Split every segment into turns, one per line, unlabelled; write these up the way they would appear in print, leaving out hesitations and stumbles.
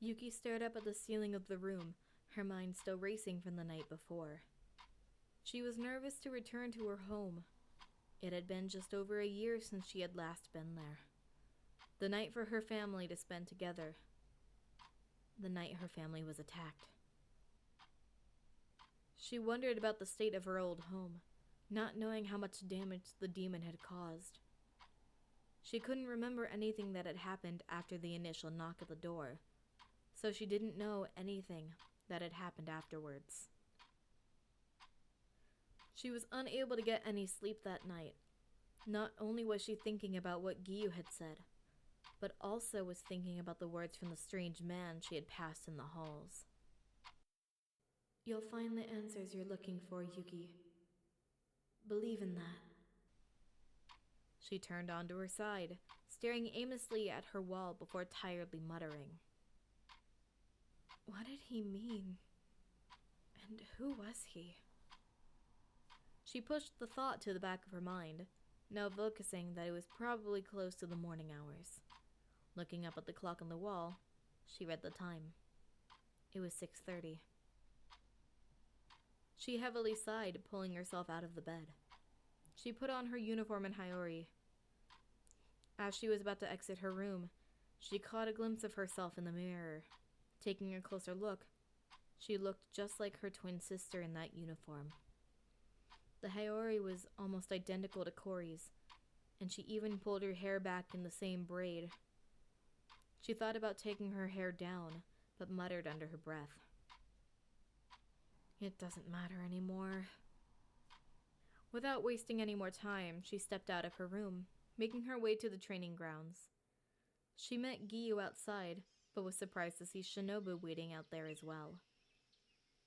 Yuki stared up at the ceiling of the room, her mind still racing from the night before. She was nervous to return to her home. It had been just over a year since she had last been there. The night for her family to spend together. The night her family was attacked. She wondered about the state of her old home, not knowing how much damage the demon had caused. She couldn't remember anything that had happened after the initial knock at the door, so she didn't know anything that had happened afterwards. She was unable to get any sleep that night. Not only was she thinking about what Giyu had said, but also was thinking about the words from the strange man she had passed in the halls. You'll find the answers you're looking for, Yuki. Believe in that. She turned onto her side, staring aimlessly at her wall before tiredly muttering. What did he mean? And who was he? She pushed the thought to the back of her mind, now focusing that it was probably close to the morning hours. Looking up at the clock on the wall, she read the time. It was 6:30. She heavily sighed, pulling herself out of the bed. She put on her uniform and Hiyori. As she was about to exit her room, she caught a glimpse of herself in the mirror. Taking a closer look, she looked just like her twin sister in that uniform. The Hiyori was almost identical to Cori's, and she even pulled her hair back in the same braid. She thought about taking her hair down, but muttered under her breath. It doesn't matter anymore. Without wasting any more time, she stepped out of her room, making her way to the training grounds. She met Giyu outside, but was surprised to see Shinobu waiting out there as well.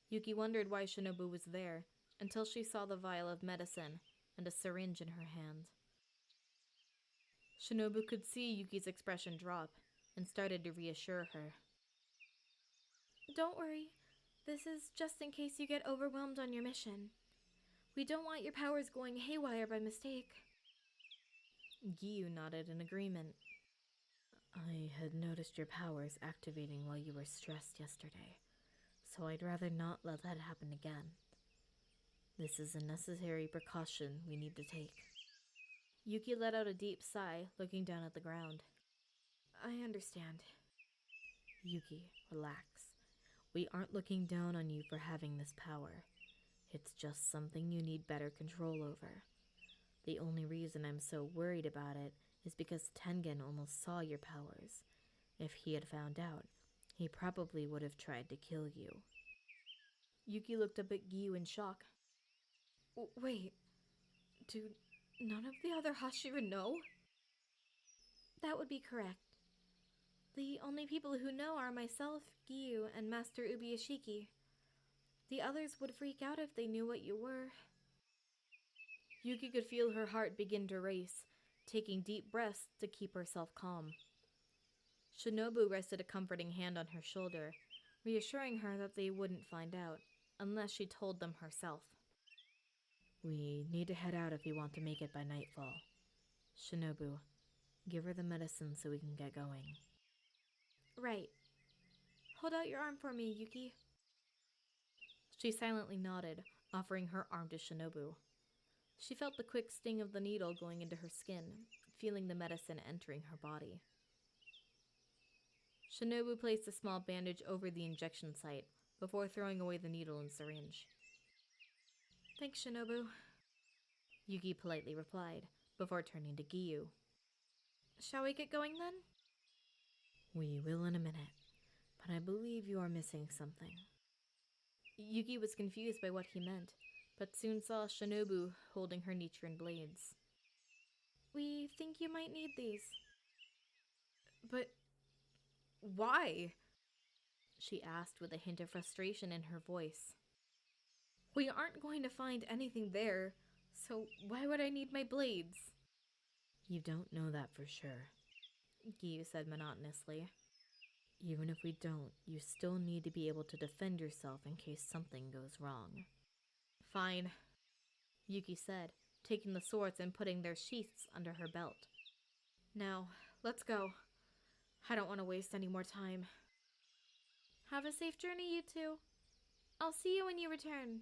Yuki wondered why Shinobu was there, until she saw the vial of medicine and a syringe in her hand. Shinobu could see Yuki's expression drop, and started to reassure her. Don't worry. This is just in case you get overwhelmed on your mission. We don't want your powers going haywire by mistake. Giyu nodded in agreement. I had noticed your powers activating while you were stressed yesterday, so I'd rather not let that happen again. This is a necessary precaution we need to take. Yuki let out a deep sigh, looking down at the ground. I understand. Yuki, relax. We aren't looking down on you for having this power. It's just something you need better control over. The only reason I'm so worried about it is because Tengen almost saw your powers. If he had found out, he probably would have tried to kill you. Yuki looked up at Giyu in shock. Wait, do none of the other Hashira know? That would be correct. The only people who know are myself, Giyu, and Master Ubiyashiki. The others would freak out if they knew what you were. Yuki could feel her heart begin to race, taking deep breaths to keep herself calm. Shinobu rested a comforting hand on her shoulder, reassuring her that they wouldn't find out, unless she told them herself. We need to head out if we want to make it by nightfall. Shinobu, give her the medicine so we can get going. Right. Hold out your arm for me, Yuki. She silently nodded, offering her arm to Shinobu. She felt the quick sting of the needle going into her skin, feeling the medicine entering her body. Shinobu placed a small bandage over the injection site before throwing away the needle and syringe. Thanks, Shinobu, Yuki politely replied, before turning to Giyu. Shall we get going then? We will in a minute, but I believe you are missing something. Yuki was confused by what he meant, but soon saw Shinobu holding her Nichiren blades. We think you might need these. But why? She asked with a hint of frustration in her voice. We aren't going to find anything there, so why would I need my blades? You don't know that for sure, Giyu said monotonously. Even if we don't, you still need to be able to defend yourself in case something goes wrong. Fine, Yuki said, taking the swords and putting their sheaths under her belt. Now, let's go. I don't want to waste any more time. Have a safe journey, you two. I'll see you when you return.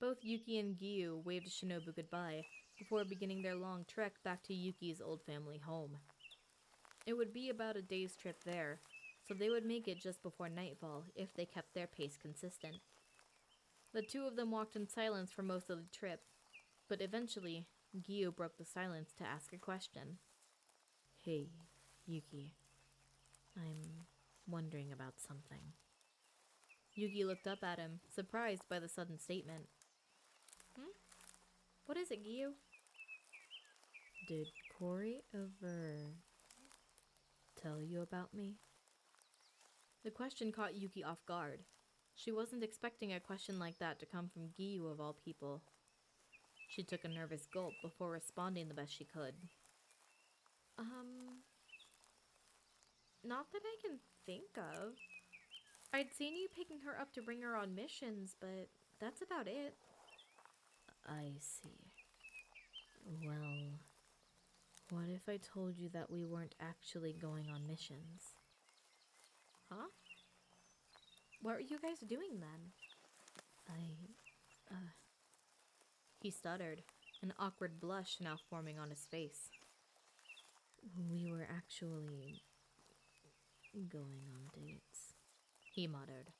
Both Yuki and Giyu waved Shinobu goodbye before beginning their long trek back to Yuki's old family home. It would be about a day's trip there, so they would make it just before nightfall if they kept their pace consistent. The two of them walked in silence for most of the trip, but eventually, Giyu broke the silence to ask a question. Hey, Yuki. I'm wondering about something. Yuki looked up at him, surprised by the sudden statement. What is it, Giyu? Did Corey ever tell you about me? The question caught Yuki off guard. She wasn't expecting a question like that to come from Giyu of all people. She took a nervous gulp before responding the best she could. Not that I can think of. I'd seen you picking her up to bring her on missions, but that's about it. I see. Well, what if I told you that we weren't actually going on missions? Huh? What are you guys doing then? He stuttered, an awkward blush now forming on his face. We were actually going on dates, he muttered.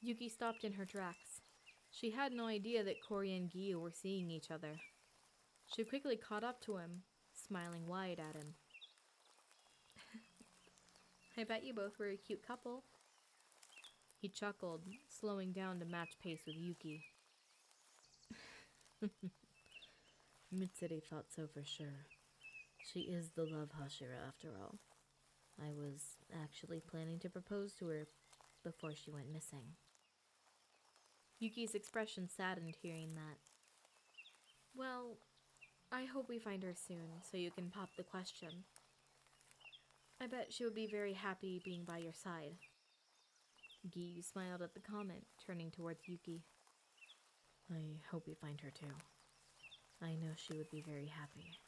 Yuki stopped in her tracks. She had no idea that Corey and Giyu were seeing each other. She quickly caught up to him, smiling wide at him. I bet you both were a cute couple. He chuckled, slowing down to match pace with Yuki. Mitsuri thought so for sure. She is the love Hashira after all. I was actually planning to propose to her before she went missing. Yuki's expression saddened hearing that. Well, I hope we find her soon so you can pop the question. I bet she would be very happy being by your side. Giyu smiled at the comment, turning towards Yuki. I hope we find her too. I know she would be very happy.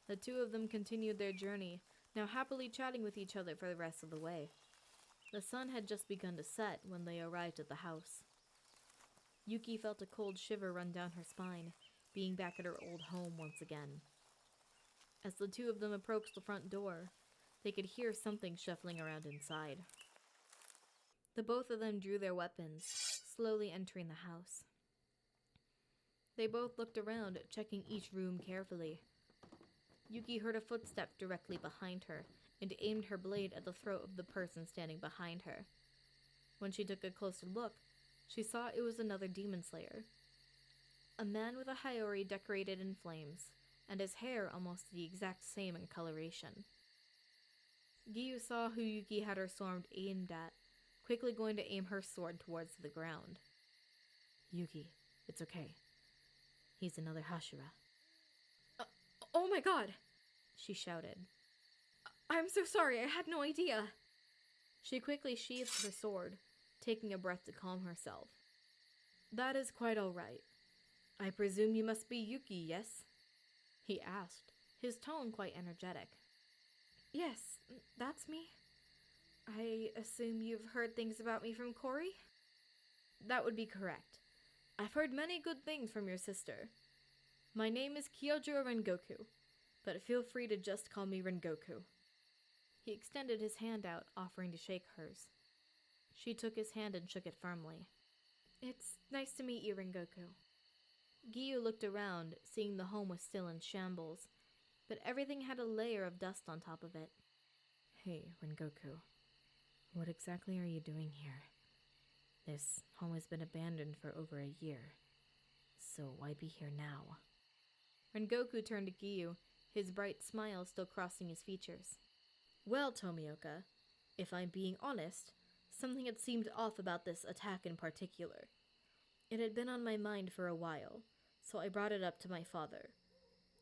The two of them continued their journey, now happily chatting with each other for the rest of the way. The sun had just begun to set when they arrived at the house. Yuki felt a cold shiver run down her spine, being back at her old home once again. As the two of them approached the front door, they could hear something shuffling around inside. The both of them drew their weapons, slowly entering the house. They both looked around, checking each room carefully. Yuki heard a footstep directly behind her and aimed her blade at the throat of the person standing behind her. When she took a closer look, she saw it was another demon slayer. A man with a Hayori decorated in flames, and his hair almost the exact same in coloration. Giyu saw who Yuki had her sword aimed at, quickly going to aim her sword towards the ground. Yuki, it's okay. He's another Hashira. Oh my god! She shouted. I'm so sorry, I had no idea. She quickly sheathed her sword, taking a breath to calm herself. That is quite all right. I presume you must be Yuki, yes? He asked, his tone quite energetic. Yes, that's me. I assume you've heard things about me from Corey? That would be correct. I've heard many good things from your sister. My name is Kyojuro Rengoku, but feel free to just call me Rengoku. He extended his hand out, offering to shake hers. She took his hand and shook it firmly. It's nice to meet you, Rengoku. Giyu looked around, seeing the home was still in shambles, but everything had a layer of dust on top of it. Hey, Rengoku. What exactly are you doing here? This home has been abandoned for over a year, so why be here now? Rengoku turned to Giyu, his bright smile still crossing his features. Well, Tomioka, if I'm being honest, something had seemed off about this attack in particular. It had been on my mind for a while, so I brought it up to my father.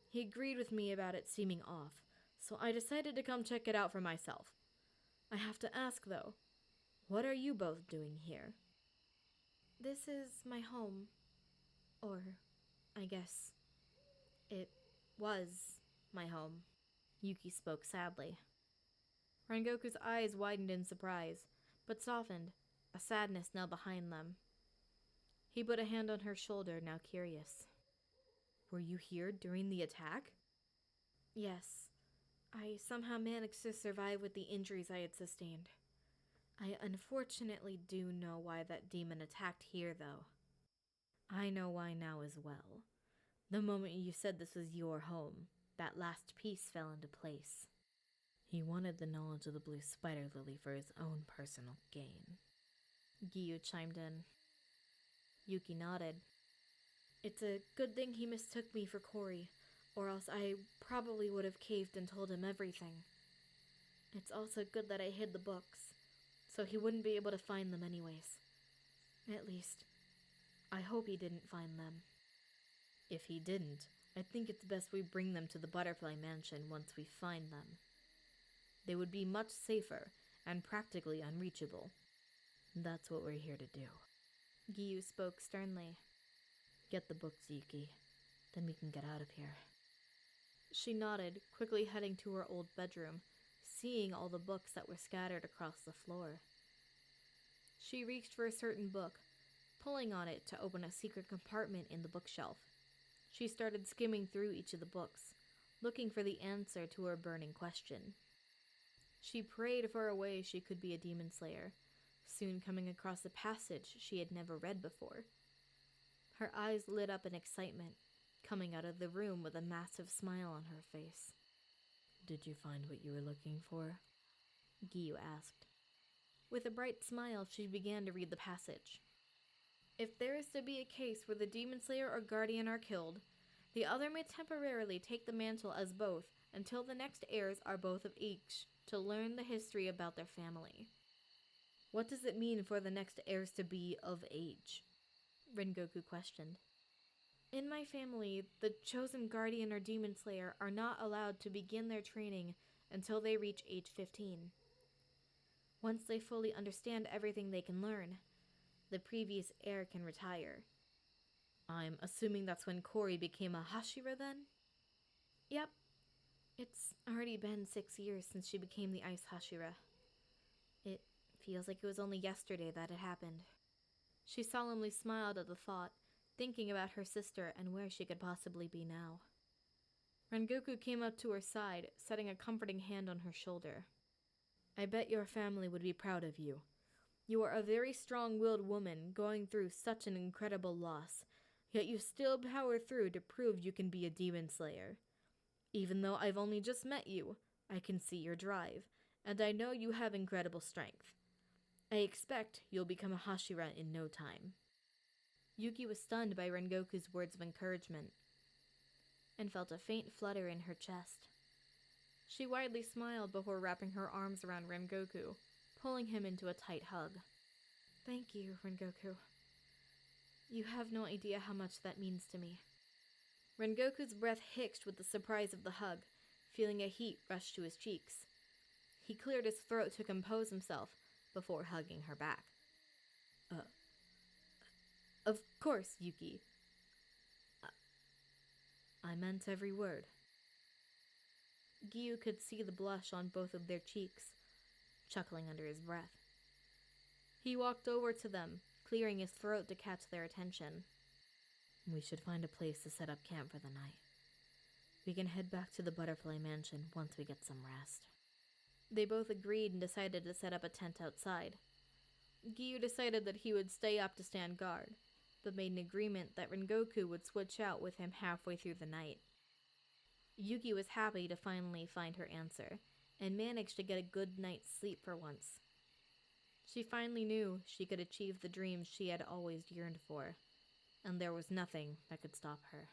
He agreed with me about it seeming off, so I decided to come check it out for myself. I have to ask, though, what are you both doing here? This is my home. Or, I guess, it was my home. Yuki spoke sadly. Rengoku's eyes widened in surprise, but softened, a sadness now behind them. He put a hand on her shoulder, now curious.
Were you here during the attack?
Yes. I somehow managed to survive with the injuries I had sustained. I unfortunately do know why that demon attacked here, though.
I know why now as well. The moment you said this was your home, that last piece fell into place. He wanted the knowledge of the blue spider lily for his own personal gain.
Giyu chimed in. Yuki nodded. It's a good thing he mistook me for Cory, or else I probably would have caved and told him everything. It's also good that I hid the books, so he wouldn't be able to find them anyways. At least, I hope he didn't find them.
If he didn't, I think it's best we bring them to the Butterfly Mansion once we find them. They would be much safer and practically unreachable. That's what we're here to do.
Giyu spoke sternly.
Get the books, Yuki. Then we can get out of here.
She nodded, quickly heading to her old bedroom, seeing all the books that were scattered across the floor. She reached for a certain book, pulling on it to open a secret compartment in the bookshelf. She started skimming through each of the books, looking for the answer to her burning question. She prayed for a way she could be a demon slayer, soon coming across a passage she had never read before. Her eyes lit up in excitement, coming out of the room with a massive smile on her face.
Did you find what you were looking for?
Giyu asked. With a bright smile, she began to read the passage. If there is to be a case where the demon slayer or guardian are killed, the other may temporarily take the mantle as both until the next heirs are both of age to learn the history about their family.
What does it mean for the next heirs to be of age?
Rengoku questioned. In my family, the chosen guardian or demon slayer are not allowed to begin their training until they reach age 15. Once they fully understand everything they can learn, the previous heir can retire.
I'm assuming that's when Cory became a Hashira then?
Yep. It's already been 6 years since she became the Ice Hashira. It feels like it was only yesterday that it happened. She solemnly smiled at the thought, thinking about her sister and where she could possibly be now. Rengoku came up to her side, setting a comforting hand on her shoulder.
I bet your family would be proud of you. You are a very strong-willed woman going through such an incredible loss, yet you still power through to prove you can be a demon slayer. Even though I've only just met you, I can see your drive, and I know you have incredible strength. I expect you'll become a Hashira in no time.
Yuki was stunned by Rengoku's words of encouragement, and felt a faint flutter in her chest. She widely smiled before wrapping her arms around Rengoku, pulling him into a tight hug. Thank you, Rengoku. You have no idea how much that means to me. Rengoku's breath hitched with the surprise of the hug, feeling a heat rush to his cheeks. He cleared his throat to compose himself before hugging her back.
Of course, Yuki. I meant every word.
Giyu could see the blush on both of their cheeks, chuckling under his breath. He walked over to them, clearing his throat to catch their attention.
We should find a place to set up camp for the night. We can head back to the Butterfly Mansion once we get some rest.
They both agreed and decided to set up a tent outside. Giyu decided that he would stay up to stand guard, but made an agreement that Rengoku would switch out with him halfway through the night. Yuki was happy to finally find her answer, and managed to get a good night's sleep for once. She finally knew she could achieve the dreams she had always yearned for, and there was nothing that could stop her.